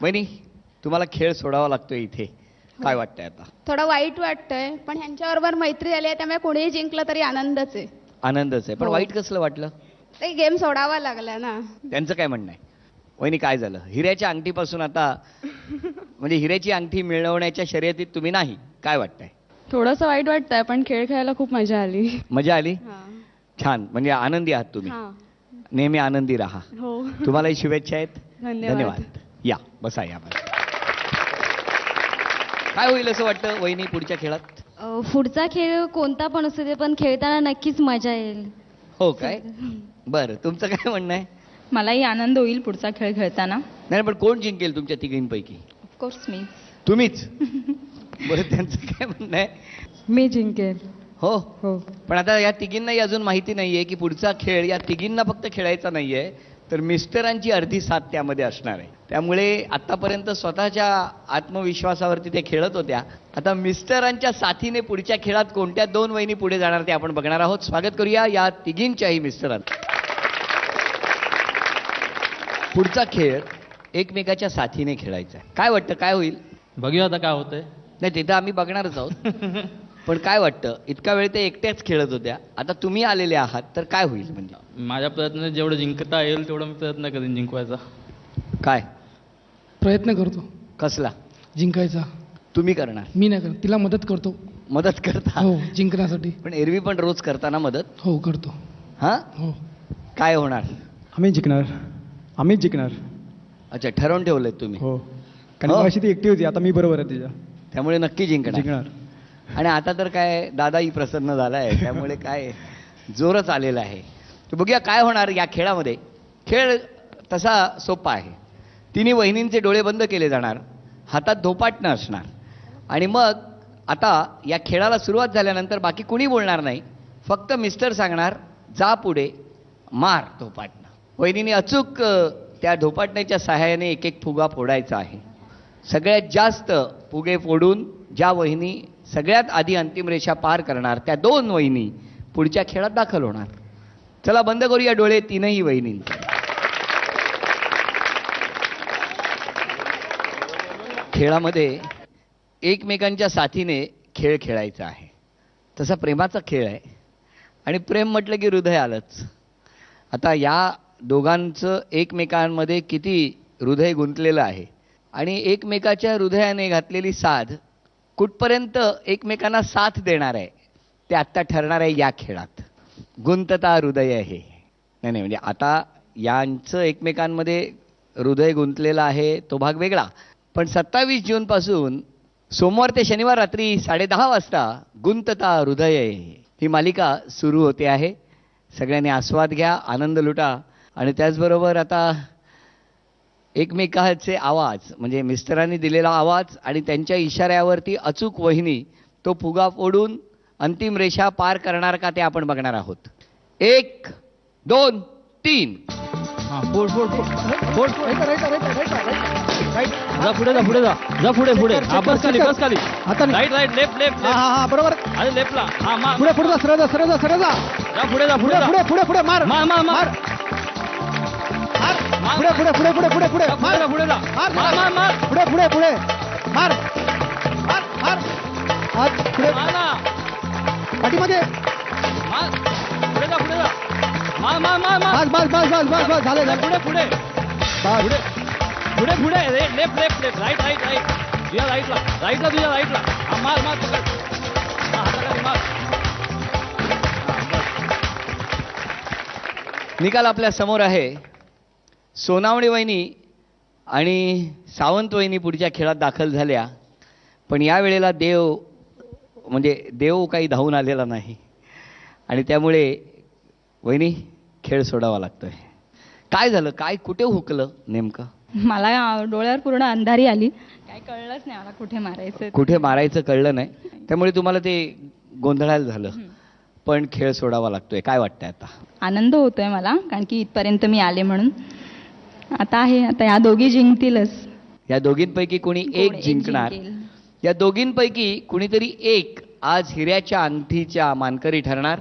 वहिनी तुम्हाला खेळ सोडावा लागतोय इथे, काय वाटतंय आता? थोडं वाईट वाटतंय, पण ह्यांच्याबरोबर मैत्री झाली आहे त्यामुळे कोणीही जिंकलं तरी आनंदच आहे. आनंदच आहे, पण हो. वाईट कसलं वाटलं? ते गेम सोडावा लागला ना. त्यांचं काय म्हणणं आहे? वहिनी काय झालं? हिऱ्याच्या अंगठीपासून आता म्हणजे हिऱ्याची अंगठी मिळवण्याच्या शर्यतीत तुम्ही नाही, काय वाटतंय? थोडंसं वाईट वाटतंय, पण खेळ खेळायला खूप मजा आली. मजा आली? हा. छान, म्हणजे आनंदी आहात तुम्ही. हा. नेहमी आनंदी राहा. हो. तुम्हालाही शुभेच्छा आहेत. धन्यवाद. या बसा या बसा. काय होईल असं वाटतं वहिनी पुढच्या खेळात? पुढचा खेळ कोणता पण असू दे, पण खेळताना नक्कीच मजा येईल. हो काय? बरं, तुमचं काय म्हणणं आहे? मलाही आनंद होईल पुढचा खेळ खेळताना. नाही पण कोण जिंकेल तुमच्या तिघींपैकी? ऑफकोर्स मी. तुम्हीच? बरं, त्यांचं काय म्हणणं आहे? मी जिंकेल. हो हो. पण आता या तिघींनाही अजून माहिती नाहीये की पुढचा खेळ या तिघींना फक्त खेळायचा नाहीये, तर मिस्टरांची अर्धी साथ त्यामध्ये असणार आहे. त्यामुळे आतापर्यंत स्वतःच्या आत्मविश्वासावरती ते खेळत होत्या, आता मिस्टरांच्या साथीने पुढच्या खेळात कोणत्या दोन वहिनी पुढे जाणार ते आपण बघणार आहोत. स्वागत करूया या तिघींच्याही मिस्टरांचं. पुढचा खेळ एकमेकाच्या साथीने खेळायचा आहे. काय वाटतं काय होईल? बघूया आता काय होतंय. नाही, तिथं आम्ही बघणारच आहोत. पण काय वाटतं, इतका वेळ ते एकट्याच खेळत होत्या, आता तुम्ही आलेले आहात तर काय होईल? म्हणजे माझ्या प्रयत्नाने जेवढं जिंकता येईल तेवढं मी प्रयत्न करेन जिंकवायचा. काय प्रयत्न करतो कसला जिंकायचा. तुम्ही करणार? मी नाही करत, तिला मदत करतो. मदत करता? हो, जिंकण्यासाठी. पण एरवी पण रोज करताना मदत? हो, करतो. हा, हो. काय होणार? आम्ही जिंकणार, आम्हीच जिंकणार. अच्छा, ठरवून ठेवलंय तुम्ही? हो, कारण हो? अशी ती एकटी होती, आता मी बरोबर आहे तिच्या, त्यामुळे नक्की जिंकणार. जिंकणार. आणि आता तर काय दादाही प्रसन्न झालाय, त्यामुळे काय जोरच आलेला आहे. तर बघूया काय होणार या खेळामध्ये. खेळ तसा सोपा आहे. तिन्ही वहिनींचे डोळे बंद केले जाणार, हातात धोपाटणं असणार, आणि मग आता या खेळाला सुरुवात झाल्यानंतर बाकी कुणी बोलणार नाही, फक्त मिस्टर सांगणार जा पुढे मार धोपाटणं. वहिनीने अचूक त्या धोपाटण्याच्या सहाय्याने एक एक फुगा फोडायचा आहे. सगळ्यात जास्त फुगे फोडून ज्या वहिनी सगळ्यात आधी अंतिम रेषा पार करणार त्या दोन वहिनी पुढच्या खेळात दाखल होणार. चला बंद करूया डोळे तीनही वहिनींचे. खेळामध्ये एकमेकांच्या साथीने खेळ खेळायचा आहे. तसा प्रेमाचा खेळ आहे, आणि प्रेम म्हटलं की हृदय आलंच. आता या दोघांचं एकमेकांमध्ये किती हृदय गुंतलेलं आहे, आणि एकमेकाच्या हृदयाने घातलेली साध कुठपर्यंत एकमेकांना साथ देणार आहे ते आत्ता ठरणार आहे या खेळात. गुंतता हृदय आहे. नाही म्हणजे आता यांचं एकमेकांमध्ये हृदय गुंतलेलं आहे तो भाग वेगळा, पण 27 जूनपासून सोमवार ते शनिवार रात्री 10:30 वाजता गुंतता हृदय ही मालिका सुरू होते आहे. सगळ्यांनी आस्वाद घ्या, आनंद लुटा, आणि त्याचबरोबर आता एकमेकाचे आवाज म्हणजे मिस्टरांनी दिलेला आवाज आणि त्यांच्या इशाऱ्यावरती अचूक वहिनी तो फुगा फोडून अंतिम रेषा पार करणार का ते आपण बघणार आहोत. 1 2 3. फोड फोड फोड फोड. जा पुढे जा पुढे जा जा पुढे पुढे. हा बस खाली बस खाली. आता राईट राईट लेफ्ट लेफ्ट. हा बरोबर. अरे लेफ्टला. हा मार. पुढे पुढे जा, सरळ जा, सरळ जा, सरळ जा. जा पुढे जा पुढे जा. पुढे पुढे पुढे मार मार मार मार. पुढे पुढे पुढे पुढे पुढे पुढे पुढे जा पुढे जा. मार मार मार मार. पुढे पुढे पुढे मार मार मार. हात पुढे मार ना. पाठीमध्ये मार. पुढे जा पुढे जा. मार मार मार मार. बस बस बस बस बस बस झाले झाले. पुढे पुढे पुढे पुढे पुढे. Left left left. Right right right. तुझ्या राईटला राईटला तुझ्या राईटला. हा मार मार पकड. हा हाताखाली मार. निकाल आपल्या समोर आहे. सोनावणे वहिनी आणि सावंत वहिनी पुढच्या खेळात दाखल झाल्या, पण यावेळेला देव काही धावून आलेला नाही, आणि त्यामुळे वहिनी खेळ सोडावा लागतोय. काय झालं, काय कुठे हुकलं नेमकं? मला डोळ्यावर पूर्ण अंधारी आली, काय कळलंच नाही मला कुठे मारायचं. कुठे मारायचं कळलं नाही, त्यामुळे तुम्हाला ते गोंधळायला झालं. पण खेळ सोडावा लागतोय. काय वाटतंय आता? आनंद होतोय मला, कारण की इथपर्यंत मी आले म्हणून. आता या दोघी जिंकतीलच. या दोघींपैकी कोणी एक जिंकणार. या दोघींपैकी कुणीतरी एक आज हिऱ्याच्या अंगठीच्या मानकरी ठरणार.